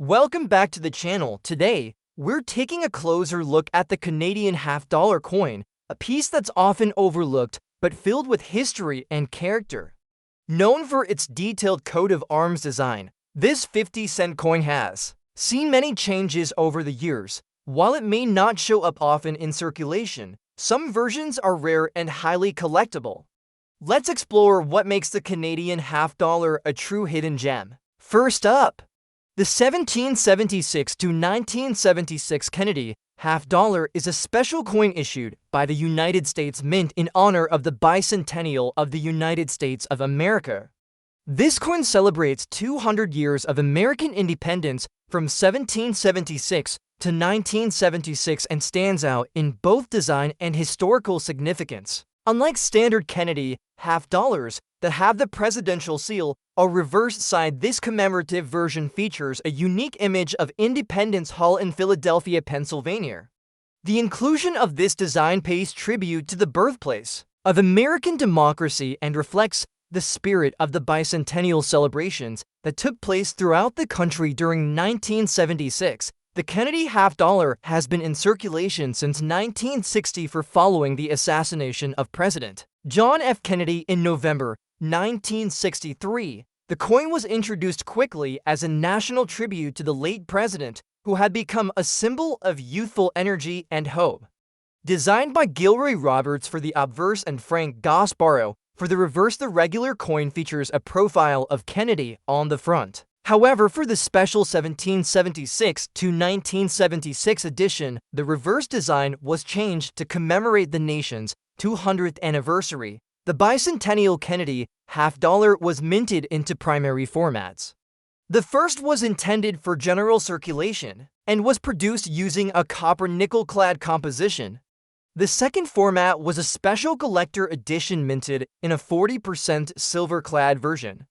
Welcome back to the channel. Today, we're taking a closer look at the Canadian half-dollar coin, a piece that's often overlooked but filled with history and character. Known for its detailed coat of arms design, this 50-cent coin has seen many changes over the years. While it may not show up often in circulation, some versions are rare and highly collectible. Let's explore what makes the Canadian half-dollar a true hidden gem. First up, the 1776 to 1976 Kennedy half-dollar is a special coin issued by the United States Mint in honor of the bicentennial of the United States of America. This coin celebrates 200 years of American independence from 1776 to 1976 and stands out in both design and historical significance. Unlike standard Kennedy half-dollars that have the presidential seal or reverse side, this commemorative version features a unique image of Independence Hall in Philadelphia, Pennsylvania. The inclusion of this design pays tribute to the birthplace of American democracy and reflects the spirit of the bicentennial celebrations that took place throughout the country during 1976. The Kennedy half-dollar has been in circulation since 1960 following the assassination of President John F. Kennedy in November 1963. The coin was introduced quickly as a national tribute to the late president, who had become a symbol of youthful energy and hope. Designed by Gilroy Roberts for the obverse and Frank Gasparro for the reverse, the regular coin features a profile of Kennedy on the front. However, for the special 1776 to 1976 edition, the reverse design was changed to commemorate the nation's 200th anniversary. The bicentennial Kennedy half-dollar was minted into primary formats. The first was intended for general circulation and was produced using a copper nickel-clad composition. The second format was a special collector edition minted in a 40% silver-clad version.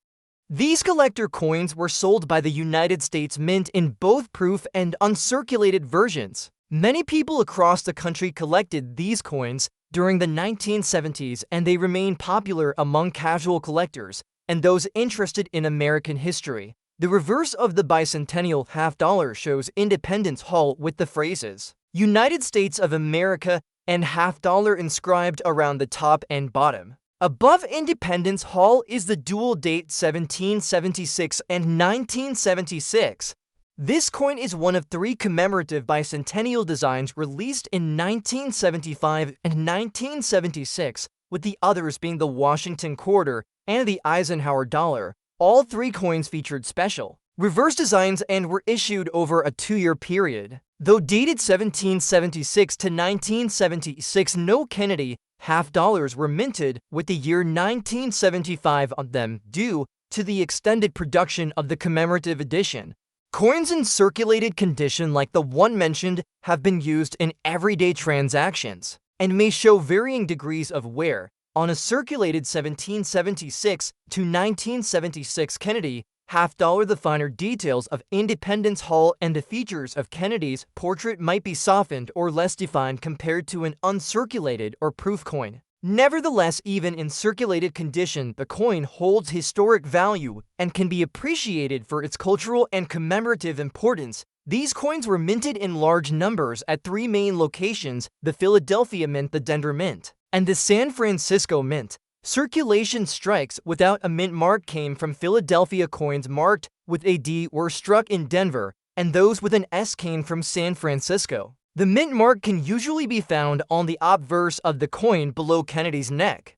These collector coins were sold by the United States Mint in both proof and uncirculated versions. Many people across the country collected these coins during the 1970s, and they remain popular among casual collectors and those interested in American history. The reverse of the bicentennial half-dollar shows Independence Hall with the phrases United States of America and half-dollar inscribed around the top and bottom. Above Independence Hall is the dual date 1776 and 1976. This coin is one of three commemorative bicentennial designs released in 1975 and 1976, with the others being the Washington quarter and the Eisenhower dollar. All three coins featured special reverse designs and were issued over a 2-year period. Though dated 1776 to 1976, no Kennedy half-dollars were minted with the year 1975 on them due to the extended production of the commemorative edition. Coins in circulated condition like the one mentioned have been used in everyday transactions and may show varying degrees of wear. On a circulated 1776 to 1976 Kennedy half-dollar, the finer details of Independence Hall and the features of Kennedy's portrait might be softened or less defined compared to an uncirculated or proof coin. Nevertheless, even in circulated condition, the coin holds historic value and can be appreciated for its cultural and commemorative importance. These coins were minted in large numbers at three main locations: the Philadelphia Mint, the Denver Mint, and the San Francisco Mint. Circulation strikes without a mint mark came from Philadelphia. Coins marked with a D were struck in Denver, and those with an S came from San Francisco. The mint mark can usually be found on the obverse of the coin below Kennedy's neck.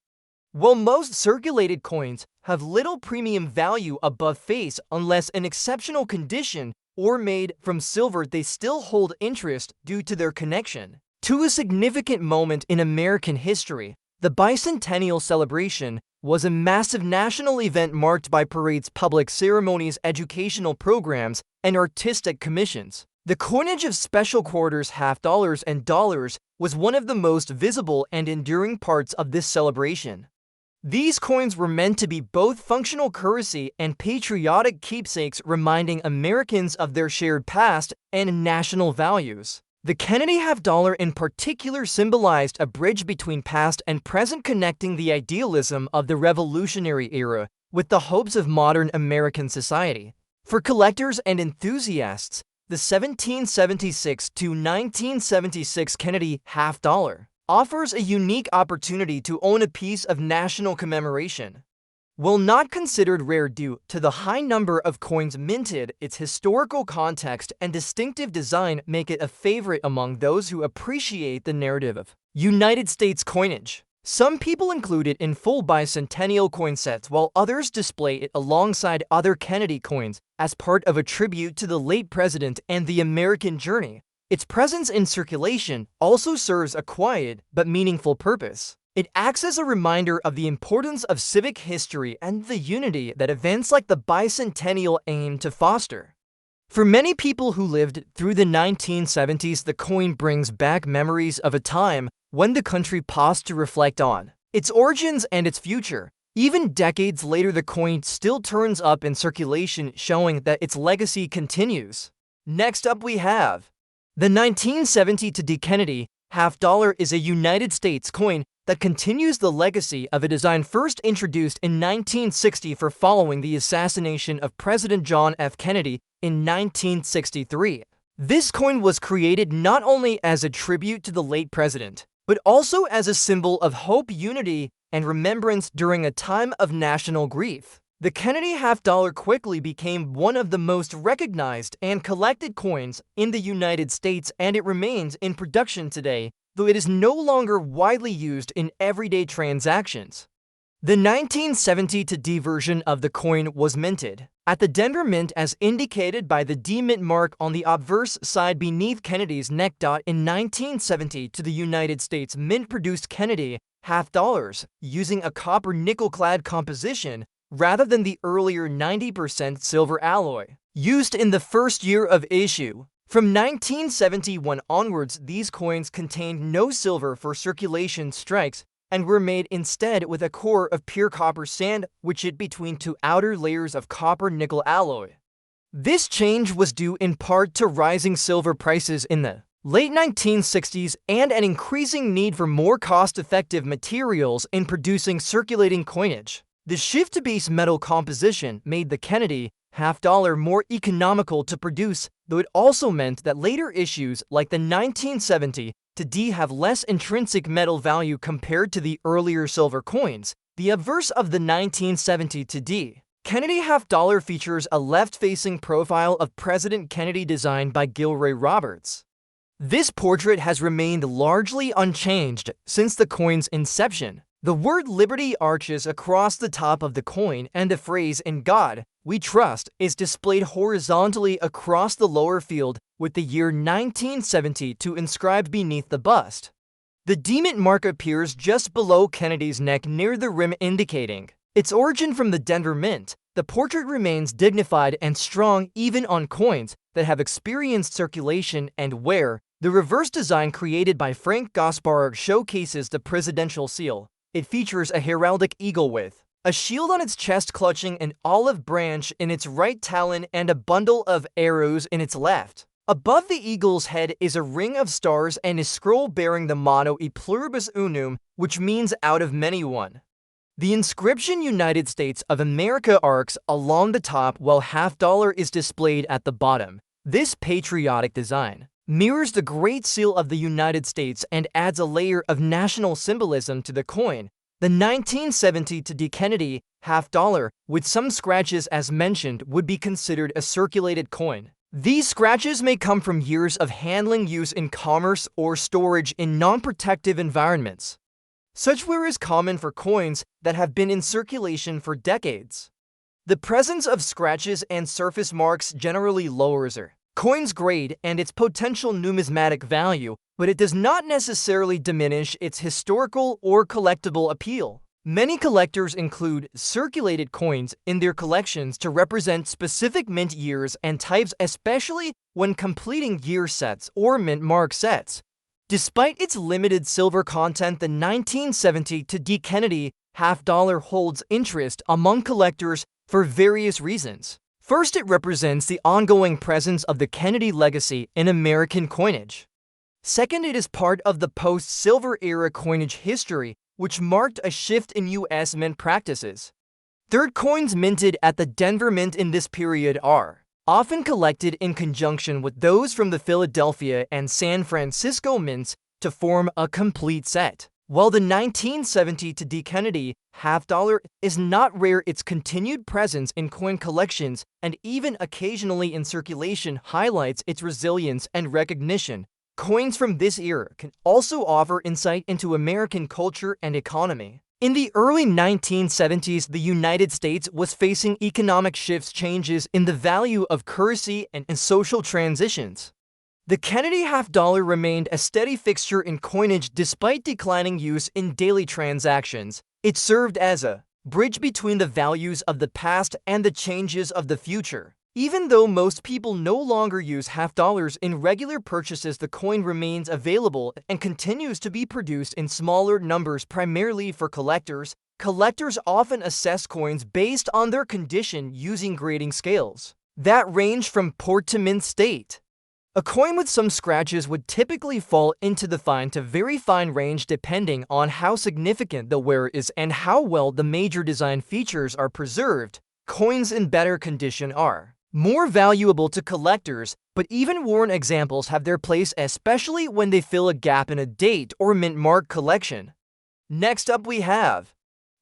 While most circulated coins have little premium value above face unless in exceptional condition or made from silver, they still hold interest due to their connection to a significant moment in American history. The bicentennial celebration was a massive national event marked by parades, public ceremonies, educational programs, and artistic commissions. The coinage of special quarters, half-dollars, and dollars was one of the most visible and enduring parts of this celebration. These coins were meant to be both functional currency and patriotic keepsakes, reminding Americans of their shared past and national values. The Kennedy half-dollar in particular symbolized a bridge between past and present, connecting the idealism of the Revolutionary era with the hopes of modern American society. For collectors and enthusiasts, the 1776 to 1976 Kennedy half dollar offers a unique opportunity to own a piece of national commemoration. While not considered rare due to the high number of coins minted, its historical context and distinctive design make it a favorite among those who appreciate the narrative of United States coinage. Some people include it in full bicentennial coin sets, while others display it alongside other Kennedy coins as part of a tribute to the late president and the American journey. Its presence in circulation also serves a quiet but meaningful purpose. It acts as a reminder of the importance of civic history and the unity that events like the bicentennial aim to foster. For many people who lived through the 1970s, the coin brings back memories of a time when the country paused to reflect on its origins and its future. Even decades later, the coin still turns up in circulation, showing that its legacy continues. Next up, we have the 1970 to D Kennedy half dollar is a United States coin that continues the legacy of a design first introduced in 1960 for following the assassination of President John F. Kennedy in 1963. This coin was created not only as a tribute to the late president, but also as a symbol of hope, unity, and remembrance during a time of national grief. The Kennedy half dollar quickly became one of the most recognized and collected coins in the United States, and it remains in production today, though it is no longer widely used in everyday transactions. The 1970 to D version of the coin was minted at the Denver Mint as indicated by the D Mint mark on the obverse side beneath Kennedy's neck. In 1970 to the United States Mint produced Kennedy half dollars using a copper nickel-clad composition rather than the earlier 90% silver alloy used in the first year of issue. From 1971 onwards, these coins contained no silver for circulation strikes and were made instead with a core of pure copper sandwiched between two outer layers of copper-nickel alloy. This change was due in part to rising silver prices in the late 1960s and an increasing need for more cost-effective materials in producing circulating coinage. The shift to base metal composition made the Kennedy half dollar more economical to produce, though it also meant that later issues like the 1970 to D have less intrinsic metal value compared to the earlier silver coins. The obverse of the 1970 to D Kennedy half dollar features a left-facing profile of President Kennedy designed by Gilroy Roberts. This portrait has remained largely unchanged since the coin's inception. The word Liberty arches across the top of the coin, and the phrase "In God We Trust" is displayed horizontally across the lower field, with the year 1970 inscribed beneath the bust. The D Mint mark appears just below Kennedy's neck near the rim, indicating its origin from the Denver Mint. The portrait remains dignified and strong even on coins that have experienced circulation and wear. The reverse design created by Frank Gaspar showcases the presidential seal. It features a heraldic eagle with a shield on its chest clutching an olive branch in its right talon and a bundle of arrows in its left. Above the eagle's head is a ring of stars and a scroll bearing the motto E Pluribus Unum, which means out of many one. The inscription United States of America arcs along the top while half dollar is displayed at the bottom. This patriotic design mirrors the Great Seal of the United States and adds a layer of national symbolism to the coin. The 1970 to D Kennedy half dollar, with some scratches as mentioned, would be considered a circulated coin. These scratches may come from years of handling use in commerce or storage in non-protective environments. Such wear is common for coins that have been in circulation for decades. The presence of scratches and surface marks generally lowers a coin's grade and its potential numismatic value, but it does not necessarily diminish its historical or collectible appeal. Many collectors include circulated coins in their collections to represent specific mint years and types, especially when completing year sets or mint mark sets. Despite its limited silver content, the 1970 to D Kennedy half dollar holds interest among collectors for various reasons. First, it represents the ongoing presence of the Kennedy legacy in American coinage. Second, it is part of the post-silver era coinage history, which marked a shift in U.S. mint practices. Third, coins minted at the Denver Mint in this period are often collected in conjunction with those from the Philadelphia and San Francisco mints to form a complete set. While the 1970 to D Kennedy half-dollar is not rare, its continued presence in coin collections and even occasionally in circulation highlights its resilience and recognition. Coins from this era can also offer insight into American culture and economy. In the early 1970s, the United States was facing economic shifts, changes in the value of currency, and social transitions. The Kennedy half-dollar remained a steady fixture in coinage despite declining use in daily transactions. It served as a bridge between the values of the past and the changes of the future. Even though most people no longer use half-dollars in regular purchases, the coin remains available and continues to be produced in smaller numbers primarily for collectors. Collectors often assess coins based on their condition using grading scales that range from poor to mint state. A coin with some scratches would typically fall into the fine to very fine range depending on how significant the wear is and how well the major design features are preserved. Coins in better condition are more valuable to collectors, but even worn examples have their place, especially when they fill a gap in a date or mint mark collection. Next up we have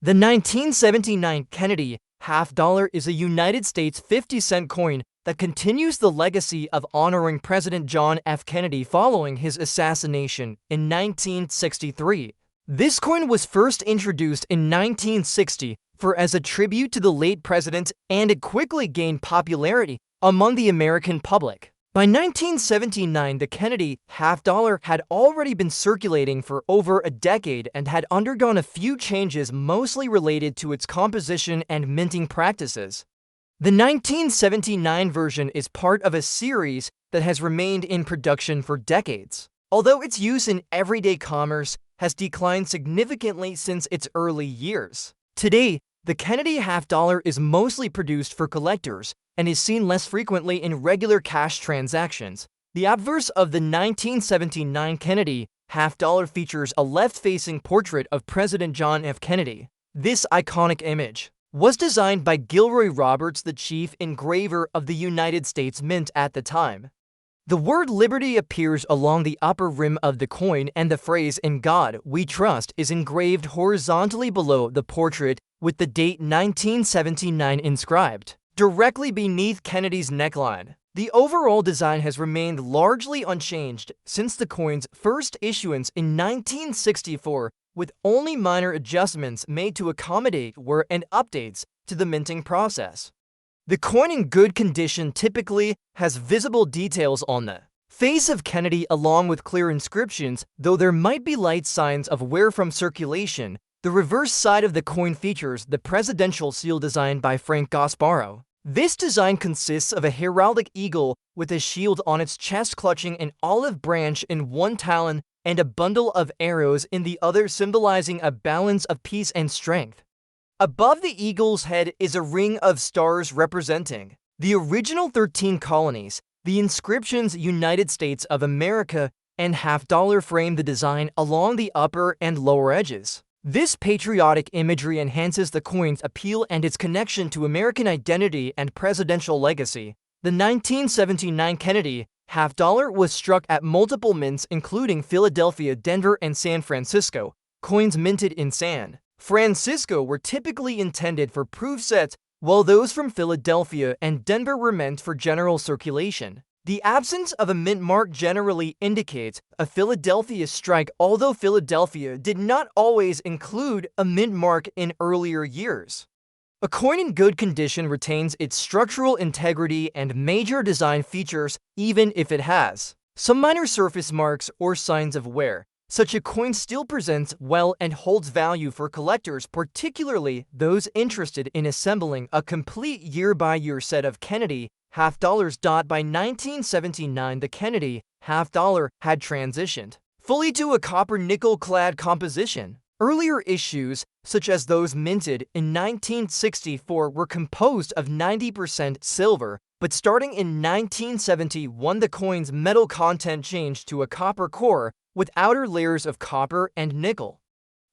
the 1979 Kennedy half-dollar is a United States 50-cent coin that continues the legacy of honoring President John F. Kennedy following his assassination in 1963. This coin was first introduced in 1960 as a tribute to the late president, and it quickly gained popularity among the American public. By 1979, the Kennedy half-dollar had already been circulating for over a decade and had undergone a few changes mostly related to its composition and minting practices. The 1979 version is part of a series that has remained in production for decades, although its use in everyday commerce has declined significantly since its early years. Today, the Kennedy half-dollar is mostly produced for collectors and is seen less frequently in regular cash transactions. The obverse of the 1979 Kennedy half-dollar features a left-facing portrait of President John F. Kennedy. This iconic image was designed by Gilroy Roberts, the chief engraver of the United States Mint at the time. The word liberty appears along the upper rim of the coin, and the phrase "In God We Trust" is engraved horizontally below the portrait with the date 1979 inscribed directly beneath Kennedy's neckline. The overall design has remained largely unchanged since the coin's first issuance in 1964, with only minor adjustments made to accommodate wear and updates to the minting process. The coin in good condition typically has visible details on the face of Kennedy along with clear inscriptions, though there might be light signs of wear from circulation. The reverse side of the coin features the presidential seal designed by Frank Gasparro. This design consists of a heraldic eagle with a shield on its chest clutching an olive branch in one talon and a bundle of arrows in the other, symbolizing a balance of peace and strength. Above the eagle's head is a ring of stars representing the original 13 colonies. The inscriptions "United States of America" and half-dollar frame the design along the upper and lower edges. This patriotic imagery enhances the coin's appeal and its connection to American identity and presidential legacy. The 1979 Kennedy half-dollar was struck at multiple mints including Philadelphia, Denver, and San Francisco. Coins minted in San Francisco were typically intended for proof sets, while those from Philadelphia and Denver were meant for general circulation. The absence of a mint mark generally indicates a Philadelphia strike, although Philadelphia did not always include a mint mark in earlier years. A coin in good condition retains its structural integrity and major design features even if it has some minor surface marks or signs of wear. Such a coin still presents well and holds value for collectors, particularly those interested in assembling a complete year-by-year set of Kennedy half-dollars. By 1979, the Kennedy half-dollar had transitioned fully to a copper-nickel-clad composition. Earlier issues, such as those minted in 1964, were composed of 90% silver, but starting in 1971, the coin's metal content changed to a copper core with outer layers of copper and nickel.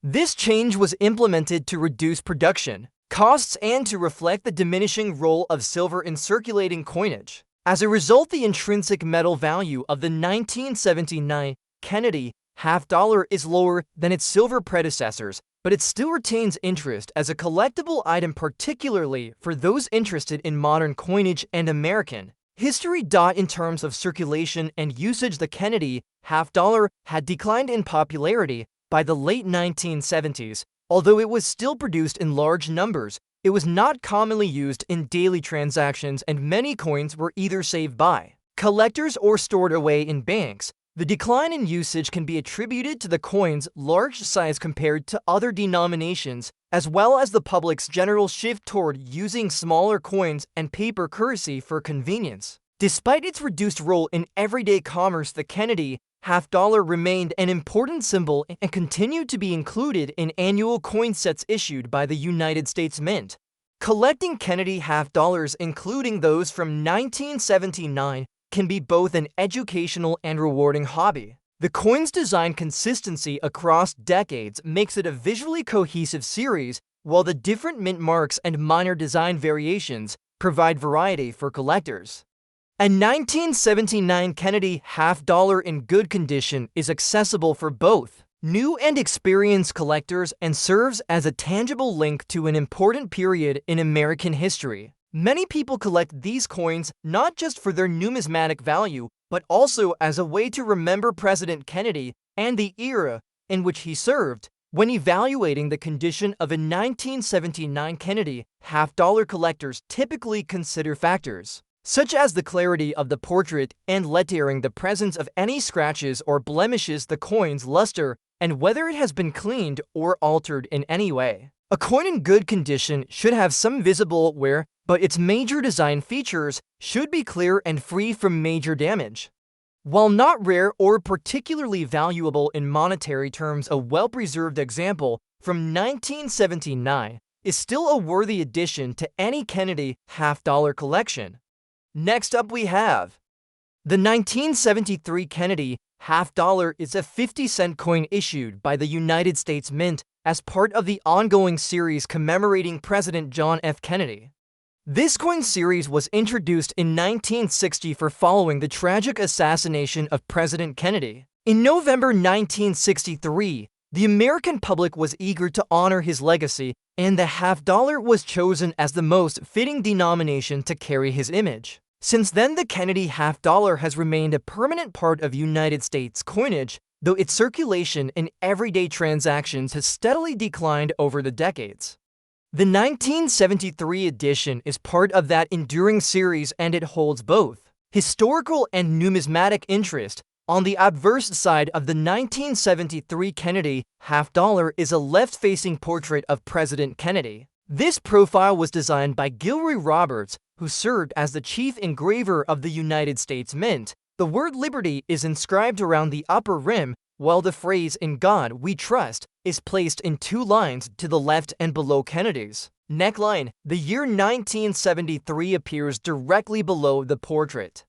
This change was implemented to reduce production costs and to reflect the diminishing role of silver in circulating coinage. As a result, the intrinsic metal value of the 1979 Kennedy half-dollar is lower than its silver predecessors, but it still retains interest as a collectible item, particularly for those interested in modern coinage and American history. In terms of circulation and usage, the Kennedy half-dollar had declined in popularity by the late 1970s. Although it was still produced in large numbers, it was not commonly used in daily transactions, and many coins were either saved by collectors or stored away in banks. The decline in usage can be attributed to the coin's large size compared to other denominations, as well as the public's general shift toward using smaller coins and paper currency for convenience. Despite its reduced role in everyday commerce, the Kennedy half-dollar remained an important symbol and continued to be included in annual coin sets issued by the United States Mint. Collecting Kennedy half-dollars, including those from 1979, can be both an educational and rewarding hobby. The coin's design consistency across decades makes it a visually cohesive series, while the different mint marks and minor design variations provide variety for collectors. A 1979 Kennedy half-dollar in good condition is accessible for both new and experienced collectors and serves as a tangible link to an important period in American history. Many people collect these coins not just for their numismatic value, but also as a way to remember President Kennedy and the era in which he served. When evaluating the condition of a 1979 Kennedy half-dollar, collectors typically consider factors such as the clarity of the portrait and lettering, the presence of any scratches or blemishes, the coin's luster, and whether it has been cleaned or altered in any way. A coin in good condition should have some visible wear, but its major design features should be clear and free from major damage. While not rare or particularly valuable in monetary terms, a well-preserved example from 1979 is still a worthy addition to any Kennedy half-dollar collection. Next up, we have the 1973 Kennedy half-dollar is a 50-cent coin issued by the United States Mint as part of the ongoing series commemorating President John F. Kennedy. This coin series was introduced in 1960 following the tragic assassination of President Kennedy. In November 1963, the American public was eager to honor his legacy, and the half-dollar was chosen as the most fitting denomination to carry his image. Since then, the Kennedy half-dollar has remained a permanent part of United States coinage, though its circulation in everyday transactions has steadily declined over the decades. The 1973 edition is part of that enduring series, and it holds both historical and numismatic interest. On the obverse side of the 1973 Kennedy half-dollar is a left-facing portrait of President Kennedy. This profile was designed by Gilroy Roberts, who served as the chief engraver of the United States Mint. The word liberty is inscribed around the upper rim, while the phrase "In God We Trust" is placed in two lines to the left and below Kennedy's neckline. The year 1973 appears directly below the portrait.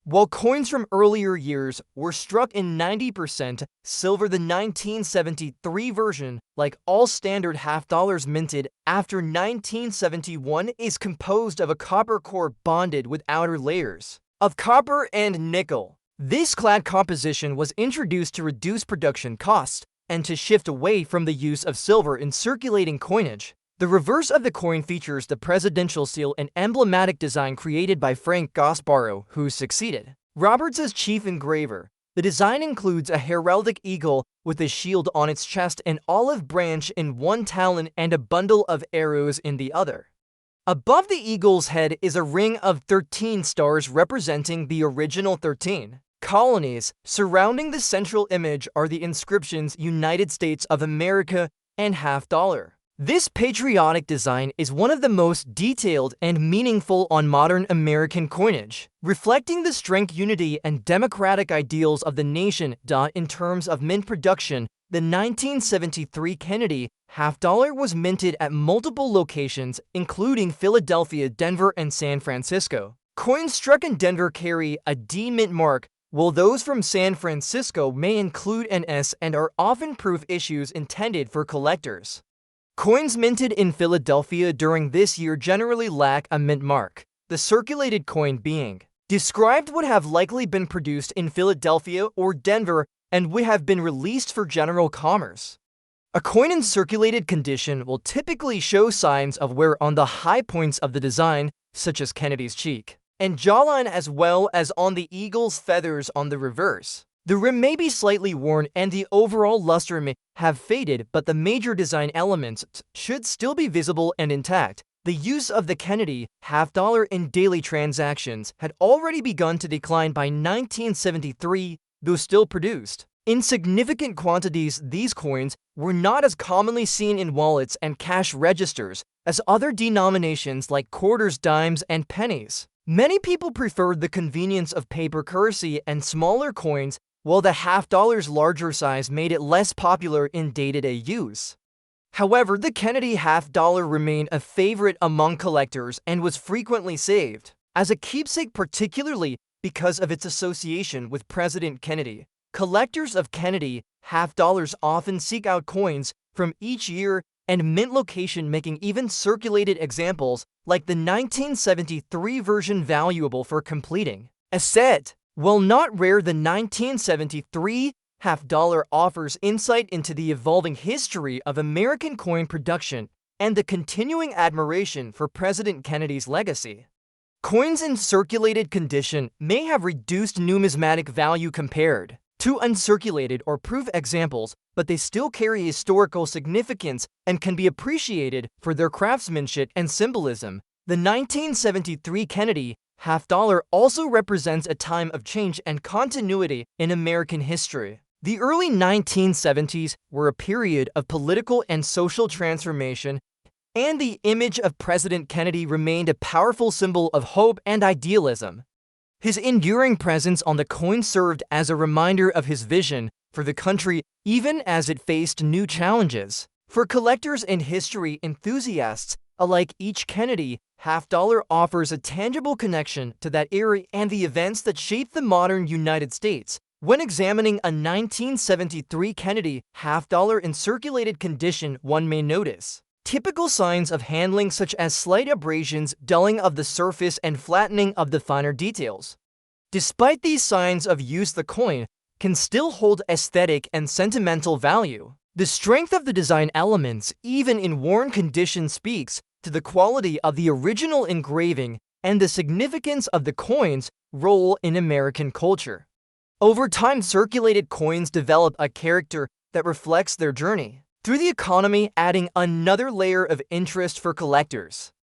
While coins from earlier years were struck in 90% silver, the 1973 version, like all standard half-dollars minted after 1971, is composed of a copper core bonded with outer layers of copper and nickel. This clad composition was introduced to reduce production costs and to shift away from the use of silver in circulating coinage. The reverse of the coin features the presidential seal, an emblematic design created by Frank Gasparro, who succeeded Roberts as chief engraver. The design includes a heraldic eagle with a shield on its chest, an olive branch in one talon, and a bundle of arrows in the other. Above the eagle's head is a ring of 13 stars representing the original 13 colonies. Surrounding the central image are the inscriptions "United States of America" and half-dollar. This patriotic design is one of the most detailed and meaningful on modern American coinage, reflecting the strength, unity, and democratic ideals of the nation. In terms of mint production, the 1973 Kennedy half-dollar was minted at multiple locations, including Philadelphia, Denver, and San Francisco. Coins struck in Denver carry a D mint mark, while those from San Francisco may include an S and are often proof issues intended for collectors. Coins minted in Philadelphia during this year generally lack a mint mark. The circulated coin being described would have likely been produced in Philadelphia or Denver and would have been released for general commerce. A coin in circulated condition will typically show signs of wear on the high points of the design, such as Kennedy's cheek and jawline, as well as on the eagle's feathers on the reverse. The rim may be slightly worn and the overall luster may have faded, but the major design elements should still be visible and intact. The use of the Kennedy half-dollar in daily transactions had already begun to decline by 1973, though still produced in significant quantities. These coins were not as commonly seen in wallets and cash registers as other denominations like quarters, dimes, and pennies. Many people preferred the convenience of paper currency and smaller coins, while the half-dollar's larger size made it less popular in day-to-day use. However, the Kennedy half-dollar remained a favorite among collectors and was frequently saved as a keepsake, particularly because of its association with President Kennedy. Collectors of Kennedy half-dollars often seek out coins from each year and mint location, making even circulated examples like the 1973 version valuable for completing a set. While not rare, the 1973 half-dollar offers insight into the evolving history of American coin production and the continuing admiration for President Kennedy's legacy. Coins in circulated condition may have reduced numismatic value compared to uncirculated or proof examples, but they still carry historical significance and can be appreciated for their craftsmanship and symbolism. The 1973 Kennedy half-dollar also represents a time of change and continuity in American history. The early 1970s were a period of political and social transformation, and the image of President Kennedy remained a powerful symbol of hope and idealism. His enduring presence on the coin served as a reminder of his vision for the country, even as it faced new challenges. For collectors and history enthusiasts alike, each Kennedy half-dollar offers a tangible connection to that era and the events that shaped the modern United States. When examining a 1973 Kennedy half-dollar in circulated condition, one may notice typical signs of handling, such as slight abrasions, dulling of the surface, and flattening of the finer details. Despite these signs of use, the coin can still hold aesthetic and sentimental value. The strength of the design elements, even in worn condition, speaks to the quality of the original engraving and the significance of the coin's role in American culture. Over time, circulated coins develop a character that reflects their journey through the economy, adding another layer of interest for collectors.